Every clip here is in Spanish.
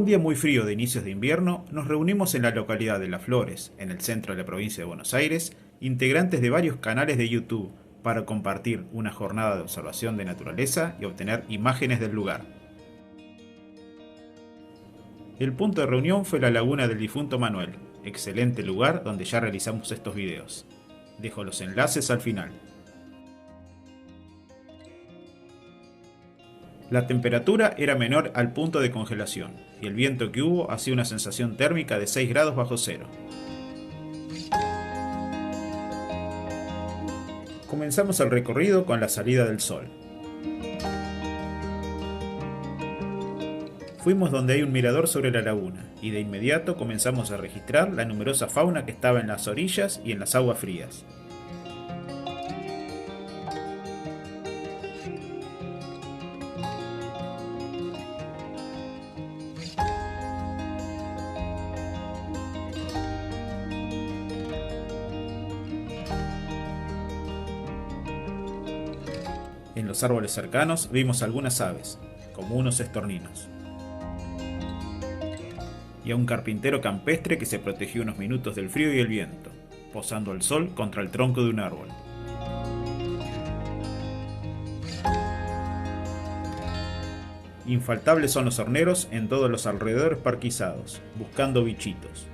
Un día muy frío de inicios de invierno, nos reunimos en la localidad de Las Flores, en el centro de la provincia de Buenos Aires, integrantes de varios canales de YouTube, para compartir una jornada de observación de naturaleza y obtener imágenes del lugar. El punto de reunión fue la laguna del difunto Manuel, excelente lugar donde ya realizamos estos videos. Dejo los enlaces al final. La temperatura era menor al punto de congelación, y el viento que hubo hacía una sensación térmica de 6 grados bajo cero. Comenzamos el recorrido con la salida del sol. Fuimos donde hay un mirador sobre la laguna, y de inmediato comenzamos a registrar la numerosa fauna que estaba en las orillas y en las aguas frías. En los árboles cercanos vimos algunas aves, como unos estorninos, y a un carpintero campestre que se protegió unos minutos del frío y el viento, posando al sol contra el tronco de un árbol. Infaltables son los horneros en todos los alrededores parquizados, buscando bichitos.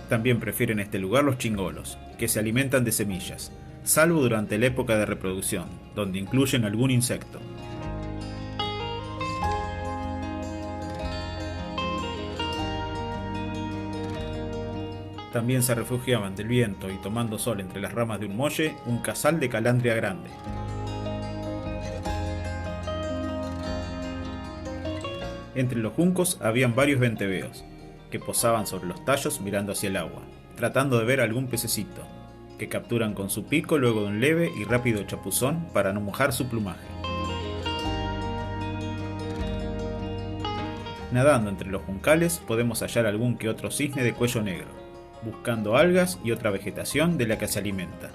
También prefieren este lugar los chingolos, que se alimentan de semillas, salvo durante la época de reproducción, donde incluyen algún insecto. También se refugiaban del viento y tomando sol entre las ramas de un molle, un casal de calandria grande. Entre los juncos habían varios venteveos, que posaban sobre los tallos mirando hacia el agua, tratando de ver algún pececito, que capturan con su pico luego de un leve y rápido chapuzón para no mojar su plumaje. Nadando entre los juncales podemos hallar algún que otro cisne de cuello negro, buscando algas y otra vegetación de la que se alimenta.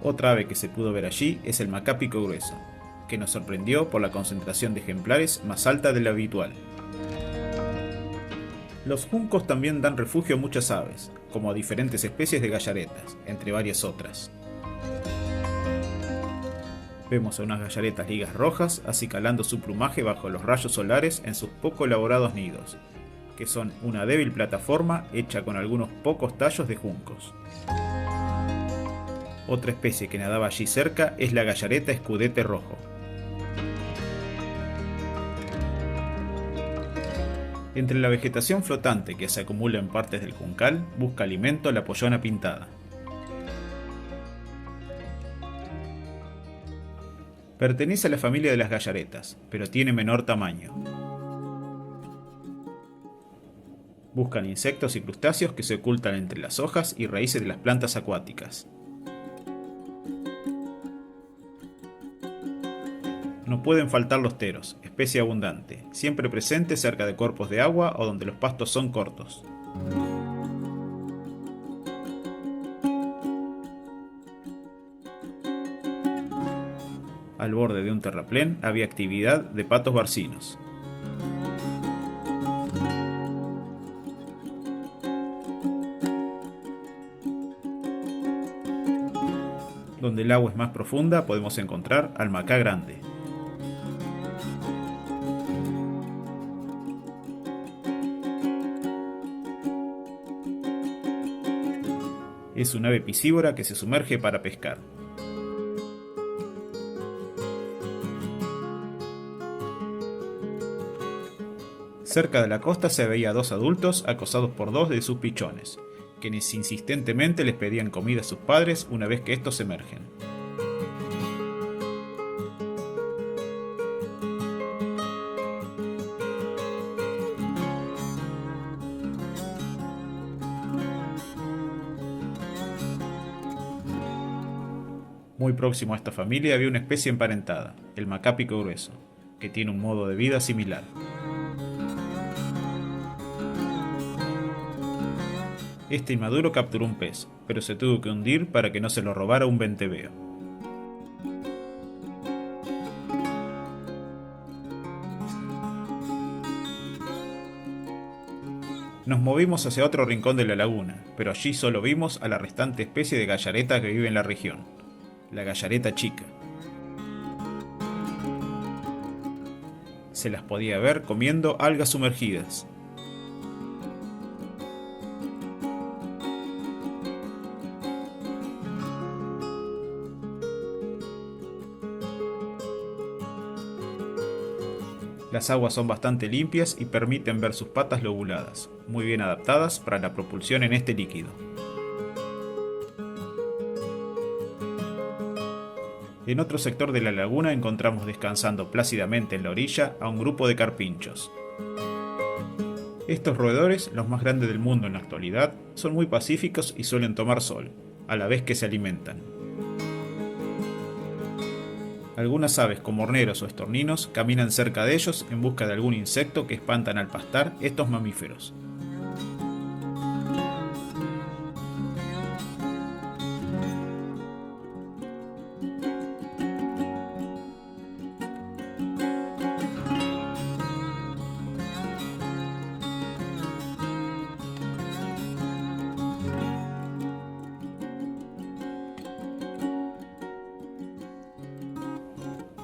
Otra ave que se pudo ver allí es el macápico grueso, que nos sorprendió por la concentración de ejemplares más alta de la habitual. Los juncos también dan refugio a muchas aves, como a diferentes especies de gallaretas, entre varias otras. Vemos a unas gallaretas ligas rojas acicalando su plumaje bajo los rayos solares en sus poco elaborados nidos, que son una débil plataforma hecha con algunos pocos tallos de juncos. Otra especie que nadaba allí cerca es la gallareta escudete rojo. Entre la vegetación flotante que se acumula en partes del juncal, busca alimento la pollona pintada. Pertenece a la familia de las gallaretas, pero tiene menor tamaño. Buscan insectos y crustáceos que se ocultan entre las hojas y raíces de las plantas acuáticas. No pueden faltar los teros, especie abundante, siempre presente cerca de cuerpos de agua o donde los pastos son cortos. Al borde de un terraplén había actividad de patos barcinos. Donde el agua es más profunda podemos encontrar al macá grande. Es un ave piscívora que se sumerge para pescar. Cerca de la costa se veía a dos adultos acosados por dos de sus pichones, quienes insistentemente les pedían comida a sus padres una vez que estos emergen. Muy próximo a esta familia había una especie emparentada, el macápico grueso, que tiene un modo de vida similar. Este inmaduro capturó un pez, pero se tuvo que hundir para que no se lo robara un venteveo. Nos movimos hacia otro rincón de la laguna, pero allí solo vimos a la restante especie de gallareta que vive en la región, la gallareta chica. Se las podía ver comiendo algas sumergidas. Las aguas son bastante limpias y permiten ver sus patas lobuladas, muy bien adaptadas para la propulsión en este líquido. En otro sector de la laguna encontramos descansando plácidamente en la orilla a un grupo de carpinchos. Estos roedores, los más grandes del mundo en la actualidad, son muy pacíficos y suelen tomar sol, a la vez que se alimentan. Algunas aves como horneros o estorninos caminan cerca de ellos en busca de algún insecto que espantan al pastar estos mamíferos.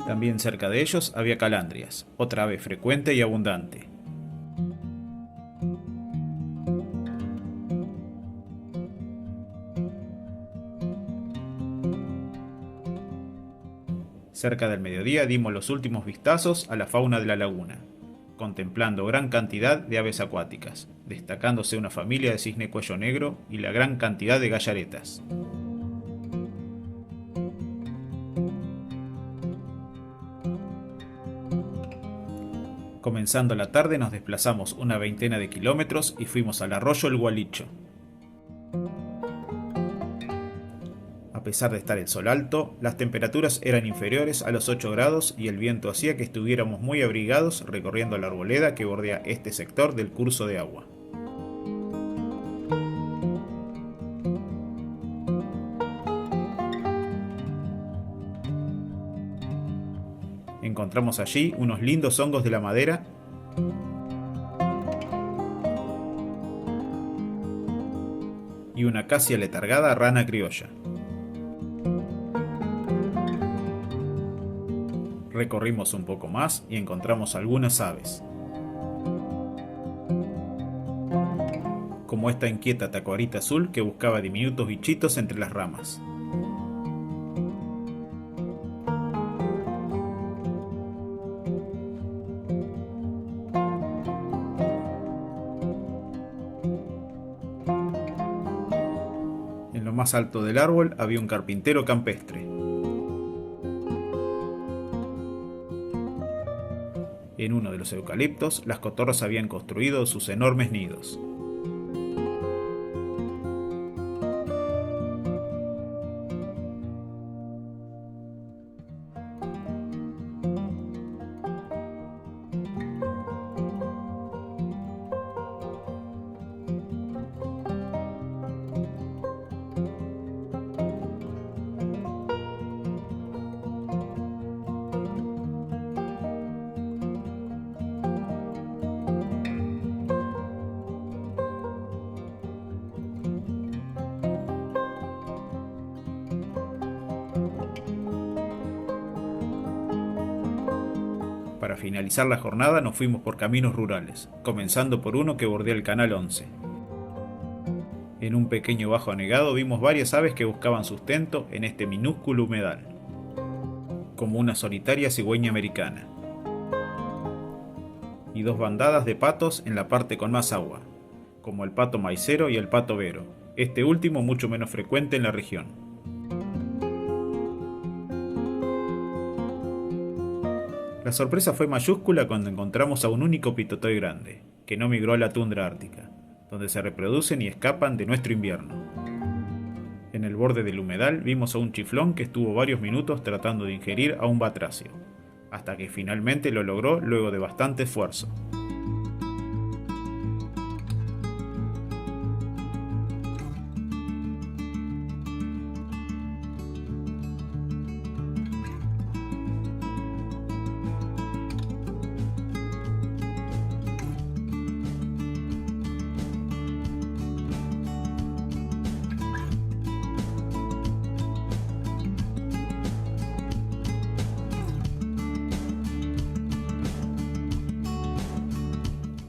También cerca de ellos había calandrias, otra ave frecuente y abundante. Cerca del mediodía dimos los últimos vistazos a la fauna de la laguna, contemplando gran cantidad de aves acuáticas, destacándose una familia de cisne cuello negro y la gran cantidad de gallaretas. Comenzando la tarde nos desplazamos una veintena de kilómetros y fuimos al arroyo El Gualicho. A pesar de estar el sol alto, las temperaturas eran inferiores a los 8 grados y el viento hacía que estuviéramos muy abrigados recorriendo la arboleda que bordea este sector del curso de agua. Encontramos allí unos lindos hongos de la madera y una casi aletargada rana criolla. Recorrimos un poco más y encontramos algunas aves, como esta inquieta tacuarita azul que buscaba diminutos bichitos entre las ramas. En lo más alto del árbol había un carpintero campestre. En uno de los eucaliptos, las cotorras habían construido sus enormes nidos. Para finalizar la jornada nos fuimos por caminos rurales, comenzando por uno que bordea el Canal 11. En un pequeño bajo anegado vimos varias aves que buscaban sustento en este minúsculo humedal, como una solitaria cigüeña americana, y dos bandadas de patos en la parte con más agua, como el pato maicero y el pato vero, este último mucho menos frecuente en la región. La sorpresa fue mayúscula cuando encontramos a un único pitotoy grande, que no migró a la tundra ártica, donde se reproducen y escapan de nuestro invierno. En el borde del humedal vimos a un chiflón que estuvo varios minutos tratando de ingerir a un batracio, hasta que finalmente lo logró luego de bastante esfuerzo.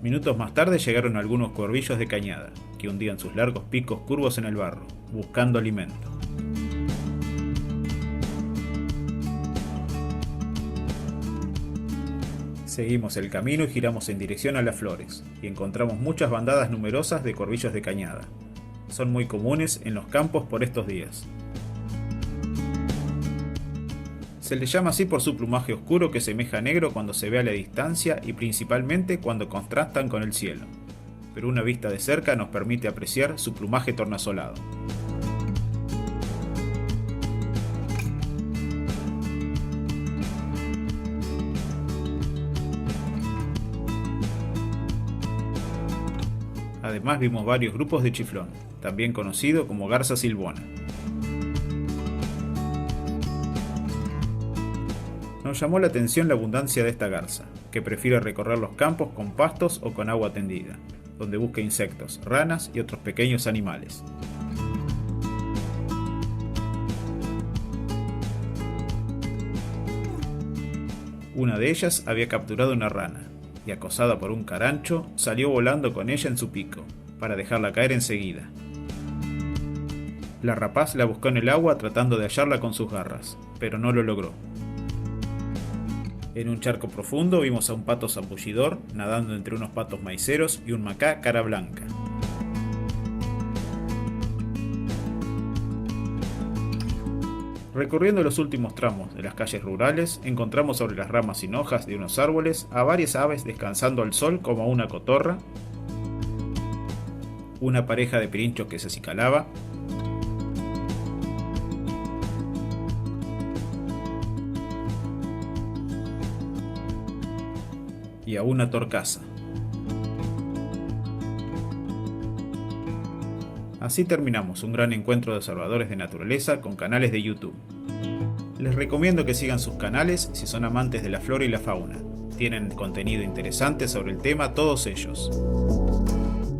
Minutos más tarde llegaron algunos cuervillos de cañada, que hundían sus largos picos curvos en el barro, buscando alimento. Seguimos el camino y giramos en dirección a las flores, y encontramos muchas bandadas numerosas de cuervillos de cañada. Son muy comunes en los campos por estos días. Se les llama así por su plumaje oscuro que semeja negro cuando se ve a la distancia y principalmente cuando contrastan con el cielo, pero una vista de cerca nos permite apreciar su plumaje tornasolado. Además vimos varios grupos de chiflón, también conocido como garza silbona. Nos llamó la atención la abundancia de esta garza, que prefiere recorrer los campos con pastos o con agua tendida, donde busca insectos, ranas y otros pequeños animales. Una de ellas había capturado una rana, y acosada por un carancho, salió volando con ella en su pico, para dejarla caer enseguida. La rapaz la buscó en el agua tratando de hallarla con sus garras, pero no lo logró. En un charco profundo vimos a un pato zambullidor nadando entre unos patos maiceros y un macá cara blanca. Recorriendo los últimos tramos de las calles rurales, encontramos sobre las ramas sin hojas de unos árboles a varias aves descansando al sol como una cotorra, una pareja de pirinchos que se acicalaba, y a una torcaza. Así terminamos un gran encuentro de observadores de naturaleza con canales de YouTube. Les recomiendo que sigan sus canales si son amantes de la flora y la fauna. Tienen contenido interesante sobre el tema todos ellos.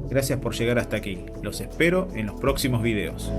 Gracias por llegar hasta aquí. Los espero en los próximos videos.